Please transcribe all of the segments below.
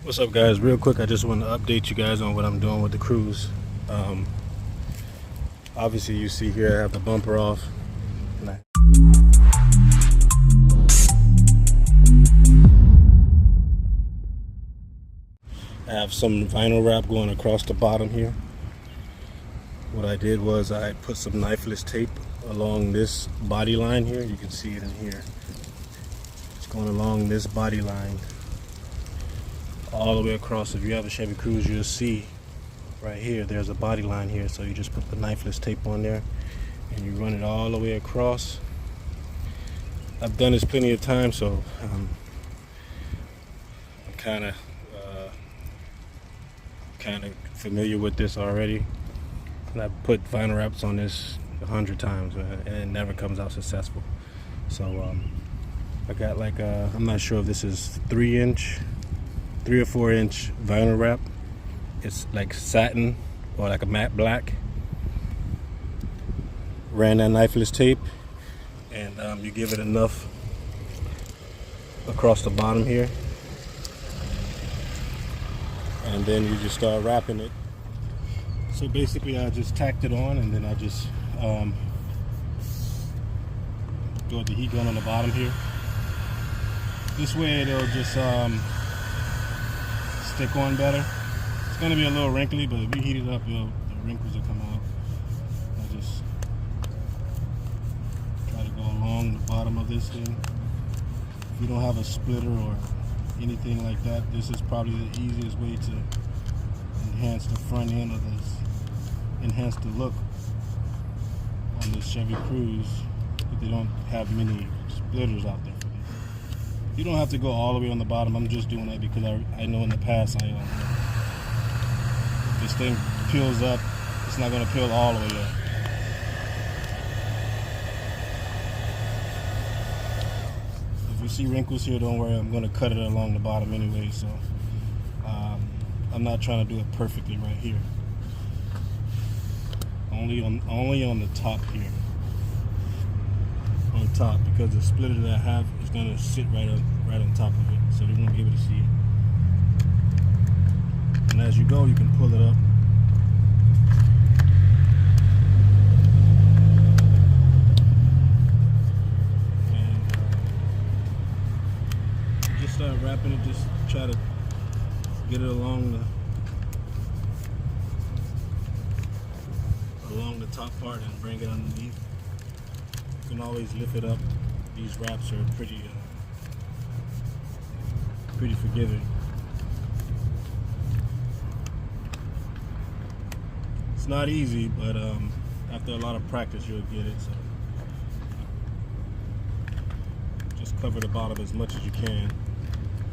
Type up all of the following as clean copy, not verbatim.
What's up, guys? Real quick, I just want to update you guys on what I'm doing with the Cruze. Obviously you see here I have the bumper off. I have some vinyl wrap going across the bottom here. What I did was I put some knifeless tape along this body line here. You can see it in here. It's going along this body line all the way across. If you have a Chevy Cruze, you'll see right here there's a body line here. So you just put the knifeless tape on there and you run it all the way across. I've done this plenty of times, so I'm kind of familiar with this already. And I've put vinyl wraps on this 100 times and it never comes out successful. So I got like I'm not sure if this is 3 or 4 inch vinyl wrap. It's like satin or like a matte black. Ran that knifeless tape, and you give it enough across the bottom here, and then you just start wrapping it. So basically I just tacked it on, and then I just go with the heat gun on the bottom here. This way it'll just stick on better. It's going to be a little wrinkly, but if you heat it up, the wrinkles will come out. I just try to go along the bottom of this thing. If you don't have a splitter or anything like that, this is probably the easiest way to enhance the front end of this, enhance the look on this Chevy Cruze, but they don't have many splitters out there for this. You don't have to go all the way on the bottom. I'm just doing that because I know in the past if this thing peels up, it's not going to peel all the way up. If you see wrinkles here, don't worry, I'm going to cut it along the bottom anyway, so I'm not trying to do it perfectly right here. Only on the top here. On top, because the splitter that I have is going to sit right on top of it, so they won't be able to see it. And as you go, you can pull it up. And just start wrapping it, just try to get it along the top part and bring it underneath. You can always lift it up. These wraps are pretty forgiving. It's not easy, but after a lot of practice, you'll get it. So just cover the bottom as much as you can.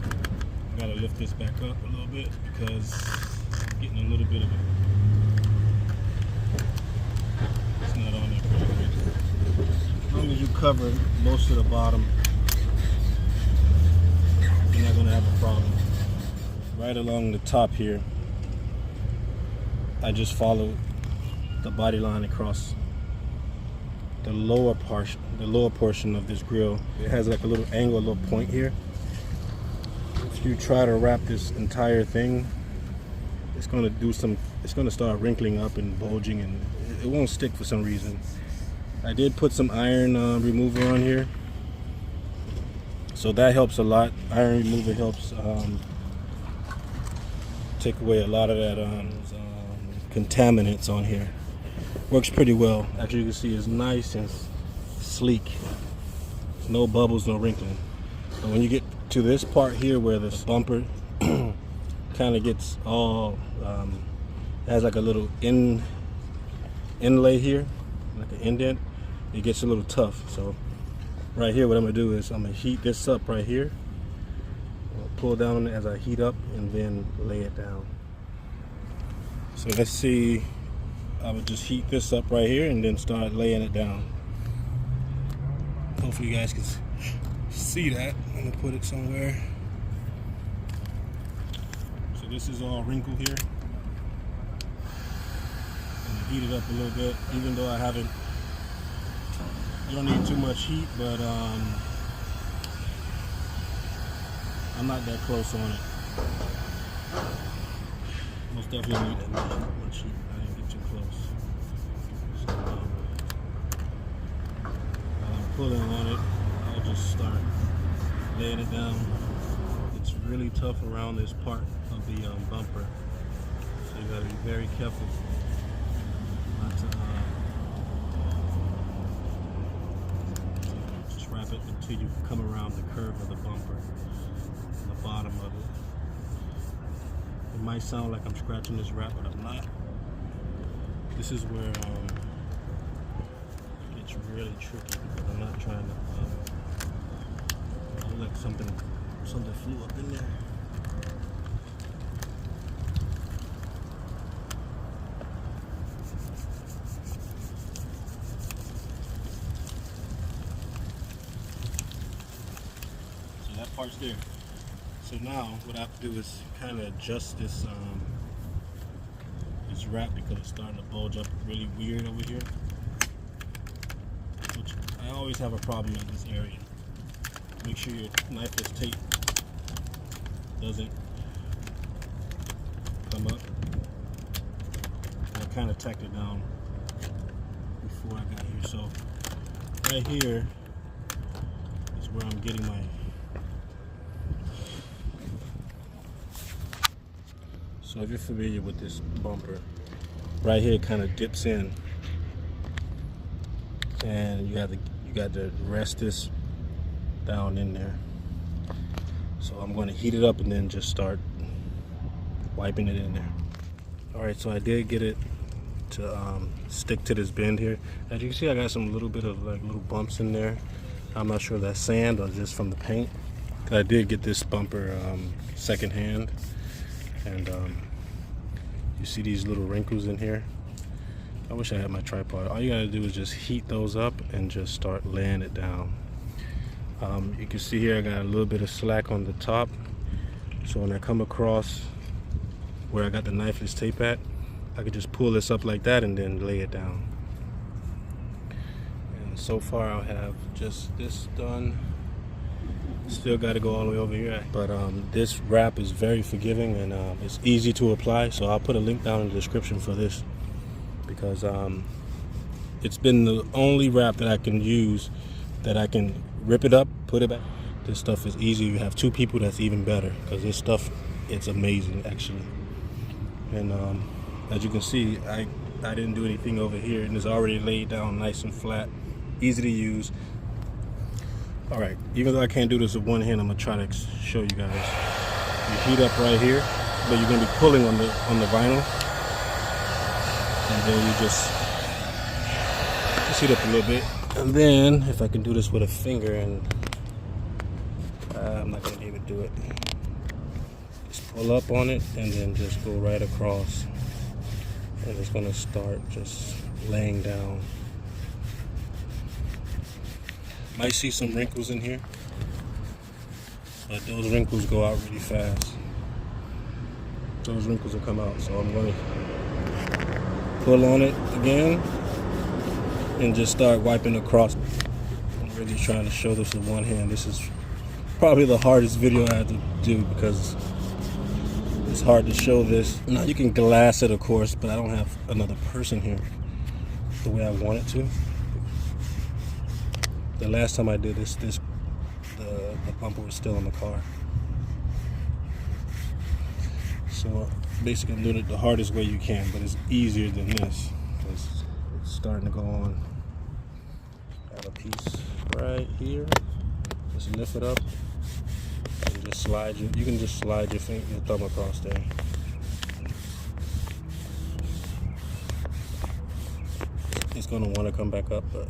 I gotta lift this back up a little bit because I'm getting a little bit of it. It's not on there pretty good. As long as you cover most of the bottom, you're not gonna have a problem. Right along the top here, I just follow the body line across the lower portion of this grill. It has like a little angle, a little point here. If you try to wrap this entire thing, it's going to start wrinkling up and bulging, and it won't stick for some reason. I did put some iron remover on here, so that helps a lot. Iron remover helps take away a lot of that contaminants on here. Works pretty well. Actually, you can see it's nice and sleek. No bubbles, no wrinkling. And when you get to this part here where this bumper kind of gets all, it has like a little inlay here, like an indent. It gets a little tough. So right here, what I'm gonna do is I'm gonna heat this up right here. I'll pull down on it as I heat up and then lay it down. So let's see, I would just heat this up right here and then start laying it down. Hopefully you guys can see that. I'm gonna put it somewhere. So this is all wrinkled here. I'm gonna heat it up a little bit, even though I haven't, you don't need too much heat, but I'm not that close on it. Most definitely need that one sheet. I didn't get too close. So while I'm pulling on it, I'll just start laying it down. It's really tough around this part of the bumper, so you gotta be very careful not to just wrap it until you come around the curve of the bumper, the bottom of it. It might sound like I'm scratching this wrap, but I'm not. This is where it gets really tricky because I'm not trying to like something flew up in there. So that part's there. So now what I have to do is kind of adjust this this wrap because it's starting to bulge up really weird over here. Which I always have a problem in this area. Make sure your knifeless tape doesn't come up. I kind of tacked it down before I got here. So right here is where I'm getting my So if you're familiar with this bumper, right here it kind of dips in, and you got to rest this down in there. So I'm going to heat it up and then just start wiping it in there. All right, so I did get it to stick to this bend here. As you can see, I got some little bit of like little bumps in there. I'm not sure if that's sand or just from the paint. I did get this bumper secondhand. And you see these little wrinkles in here. I wish I had my tripod. All you gotta do is just heat those up and just start laying it down. You can see here I got a little bit of slack on the top. So when I come across where I got the knifeless tape at, I could just pull this up like that and then lay it down. And so far I have just this done. Still got to go all the way over here, but this wrap is very forgiving and it's easy to apply, so I'll put a link down in the description for this because it's been the only wrap that I can use that I can rip it up, put it back. This stuff is easy. You have two people, that's even better because this stuff, it's amazing actually. And as you can see, I didn't do anything over here and it's already laid down nice and flat, easy to use. All right, even though I can't do this with one hand, I'm gonna try to show you guys. You heat up right here, but you're gonna be pulling on the vinyl, and then you just heat up a little bit. And then, if I can do this with a finger, and I'm not gonna be able to do it. Just pull up on it, and then just go right across, and it's gonna start just laying down. Might see some wrinkles in here, but those wrinkles go out really fast. Those wrinkles will come out, so I'm going to pull on it again and just start wiping across. I'm really trying to show this with one hand. This is probably the hardest video I had to do because it's hard to show this. Now you can glass it, of course, but I don't have another person here the way I want it to. The last time I did this, the bumper was still in the car. So basically I'm doing it the hardest way you can, but it's easier than this because it's starting to go on. Got a piece right here. Just lift it up and just slide you can just slide your thumb across there. It's gonna want to come back up, but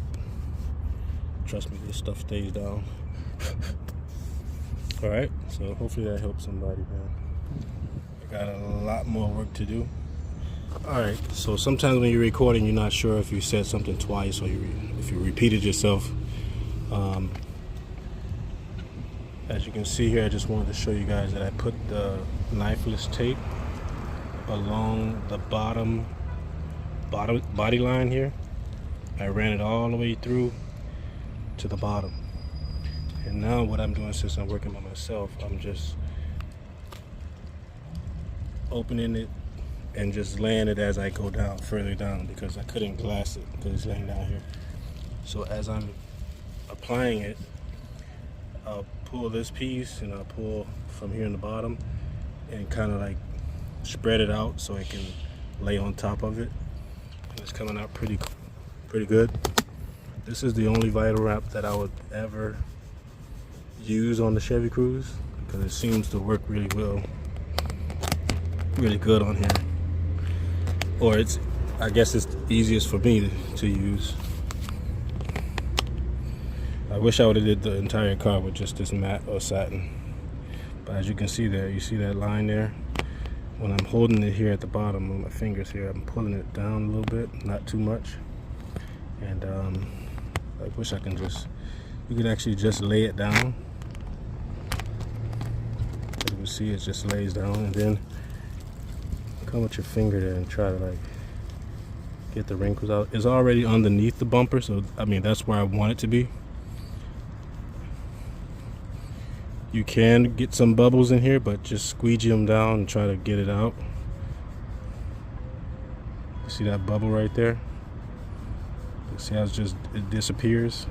trust me, this stuff stays down. All right, so hopefully that helps somebody, man. I got a lot more work to do. All right, so sometimes when you're recording, you're not sure if you said something twice or if you repeated yourself. As you can see here, I just wanted to show you guys that I put the knifeless tape along the bottom body line here. I ran it all the way through to the bottom. And now what I'm doing, since I'm working by myself, I'm just opening it and just laying it as I go down, further down, because I couldn't glass it because it's laying down here. So as I'm applying it, I'll pull this piece and I'll pull from here in the bottom and kind of like spread it out so I can lay on top of it. And it's coming out pretty good. This is the only vinyl wrap that I would ever use on the Chevy Cruze because it seems to work really well, really good on here. Or I guess it's easiest for me to use. I wish I would have did the entire car with just this matte or satin. But as you can see there, you see that line there? When I'm holding it here at the bottom with my fingers here, I'm pulling it down a little bit, not too much. And I wish I can you could actually just lay it down. As you can see, it just lays down, and then come with your finger there and try to like get the wrinkles out. It's already underneath the bumper, so I mean that's where I want it to be. You can get some bubbles in here, but just squeegee them down and try to get it out. You see that bubble right there? You see how it disappears?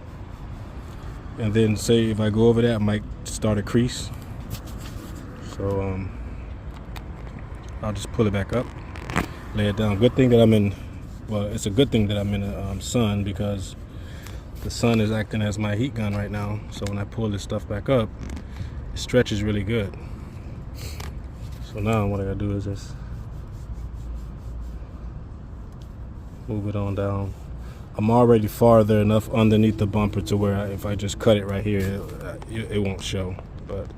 And then say if I go over that, I might start a crease. So I'll just pull it back up, lay it down. Good thing that it's a good thing that I'm in the sun, because the sun is acting as my heat gun right now. So when I pull this stuff back up, it stretches really good. So now what I gotta do is just move it on down. I'm already farther enough underneath the bumper to where if I just cut it right here, it won't show. But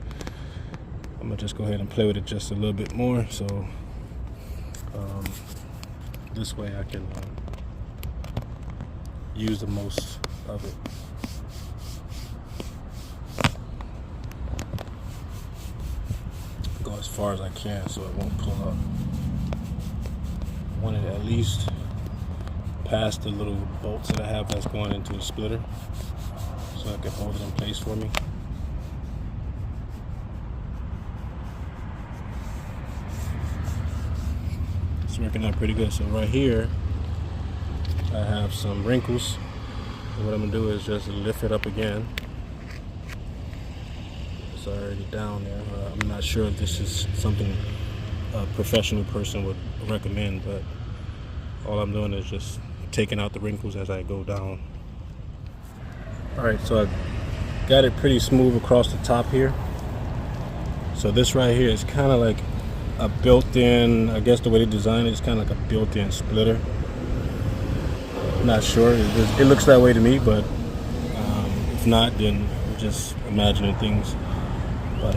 I'm gonna just go ahead and play with it just a little bit more, so this way I can use the most of it. Go as far as I can so it won't pull up. I want it at least past the little bolts that I have that's going into the splitter, so I can hold it in place for me. It's working out pretty good. So right here I have some wrinkles, and what I'm gonna do is just lift it up again. It's already down there. I'm not sure if this is something a professional person would recommend, but all I'm doing is just taking out the wrinkles as I go down. Alright, so I got it pretty smooth across the top here. So this right here is kind of like a built-in, I guess the way they designed it is kind of like a built-in splitter. Not sure, it looks that way to me, but if not, then I'm just imagining things. But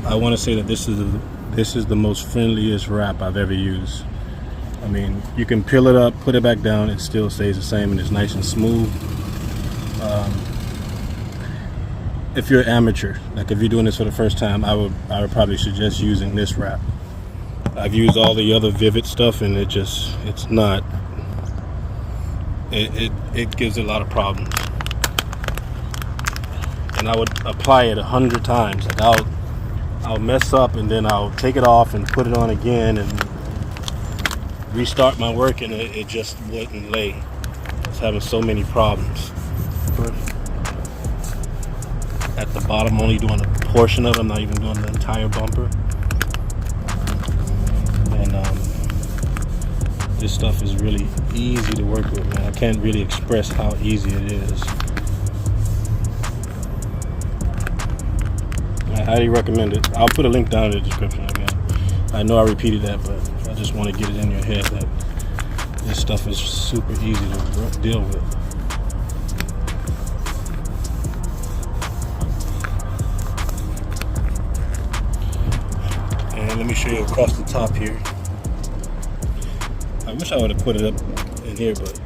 I want to say that this is the most friendliest wrap I've ever used. I mean, you can peel it up, put it back down, it still stays the same and it's nice and smooth. If you're an amateur, like if you're doing this for the first time, I would probably suggest using this wrap. I've used all the other Vivid stuff and it gives a lot of problems. And I would apply it 100 times. Like I'll mess up and then I'll take it off and put it on again and restart my work, and it just wouldn't lay. I was having so many problems. At the bottom, only doing a portion of it. I'm not even doing the entire bumper. And this stuff is really easy to work with, man. I can't really express how easy it is. I highly recommend it. I'll put a link down in the description again. I know I repeated that, but I just want to get it in your head that this stuff is super easy to deal with. And let me show you across the top here. I wish I would have put it up in here, but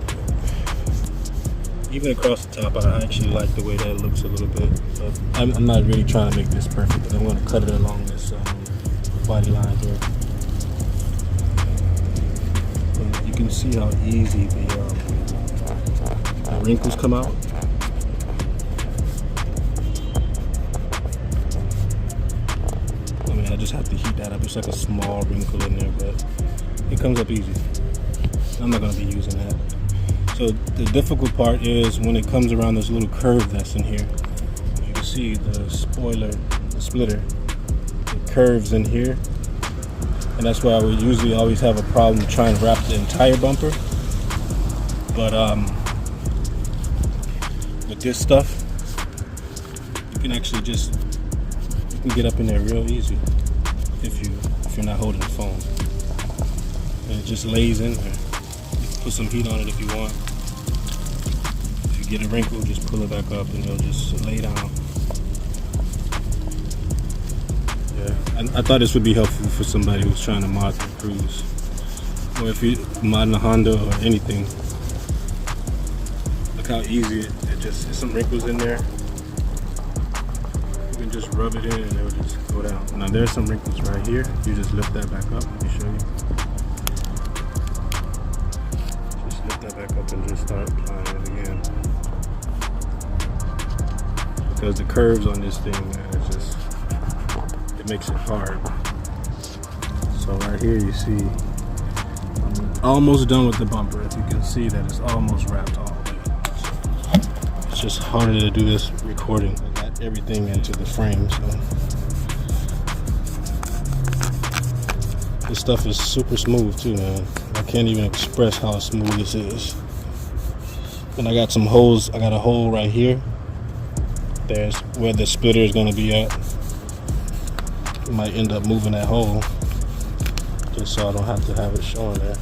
even across the top, I actually like the way that looks a little bit. But I'm not really trying to make this perfect, but I'm going to cut it along this body line here. And you can see how easy the wrinkles come out. I mean, I just have to heat that up. It's like a small wrinkle in there, but it comes up easy. I'm not going to be using that. So the difficult part is when it comes around this little curve that's in here. You can see the spoiler, the splitter, it curves in here. And that's why we usually always have a problem trying to wrap the entire bumper. But with this stuff, you can actually just, you can get up in there real easy if you're not holding the phone. And it just lays in there. You can put some heat on it if you want. If you get a wrinkle, just pull it back up and it'll just lay down. Yeah, I thought this would be helpful for somebody who's trying to mod their Cruze, or if you're modding a Honda or anything. Look how easy it just, there's some wrinkles in there. You can just rub it in and it'll just go down. Now there's some wrinkles right here. You just lift that back up. Let me show you. Just lift that back up and just start applying it again. Because the curves on this thing, man, it's just, it makes it hard. So right here you see, I'm almost done with the bumper. If you can see that it's almost wrapped all the way. So it's just harder to do this recording. I got everything into the frame, so this stuff is super smooth too, man. I can't even express how smooth this is. And I got some holes. I got a hole right here. There's where the splitter is going to be at. Might end up moving that hole just so I don't have to have it showing there.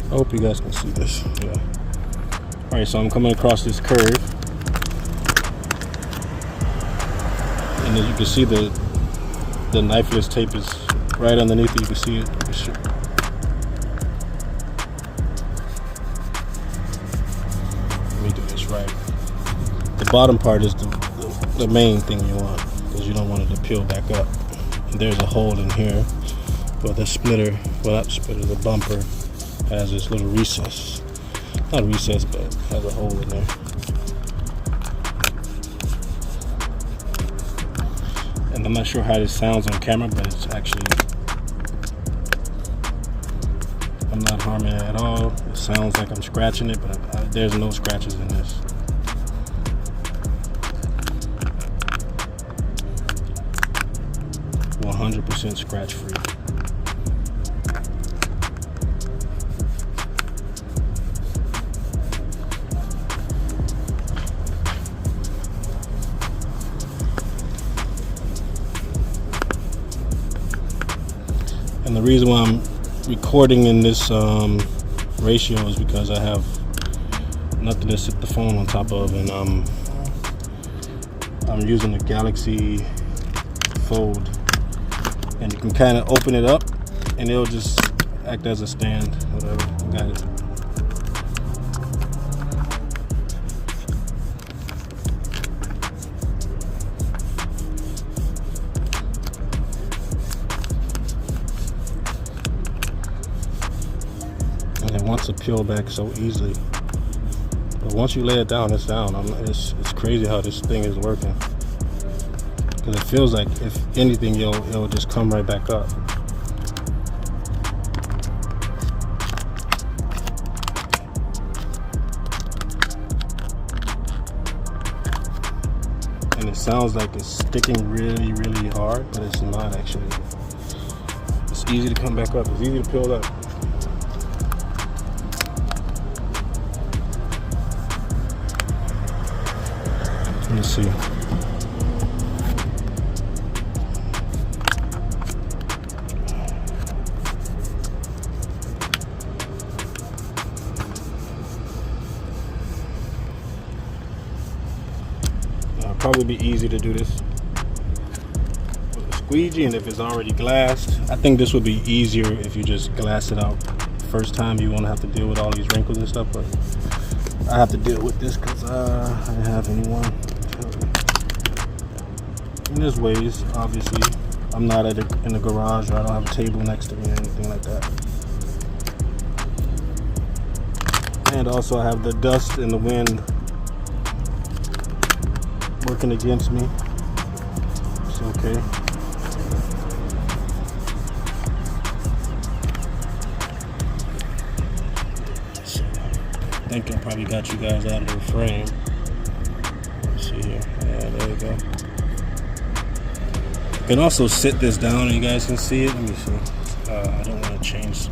I hope you guys can see this. Yeah. Alright, so I'm coming across this curve, and as you can see, the knifeless tape is right underneath it. You can see it. Let me do this right. The bottom part is the main thing you want, because you don't want it to peel back up. And there's a hole in here where the splitter, well not splitter, the bumper has this little recess. Not a recess, but has a hole in there. And I'm not sure how this sounds on camera, but it's actually, I'm not harming it at all. It sounds like I'm scratching it, but there's no scratches in this. 100% scratch free. And the reason why I'm recording in this ratio is because I have nothing to sit the phone on top of, and I'm using the Galaxy Fold. And you can kind of open it up and it'll just act as a stand, whatever. Got it. And it wants to peel back so easily. But once you lay it down, it's down. It's crazy how this thing is working. Because it feels like, if anything, it'll just come right back up. And it sounds like it's sticking really, really hard, but it's not actually. It's easy to come back up. It's easy to peel up. Let me see. Probably be easy to do this with a squeegee, and if it's already glassed, I think this would be easier if you just glass it out. First time you won't have to deal with all these wrinkles and stuff, but I have to deal with this because I didn't have anyone. And there's ways, obviously. I'm not in the garage, or I don't have a table next to me or anything like that. And also I have the dust and the wind working against me. It's okay. think I probably got you guys out of the frame. Let's see here. Yeah, there you go. You can also sit this down and you guys can see it. Let me see. I don't want to change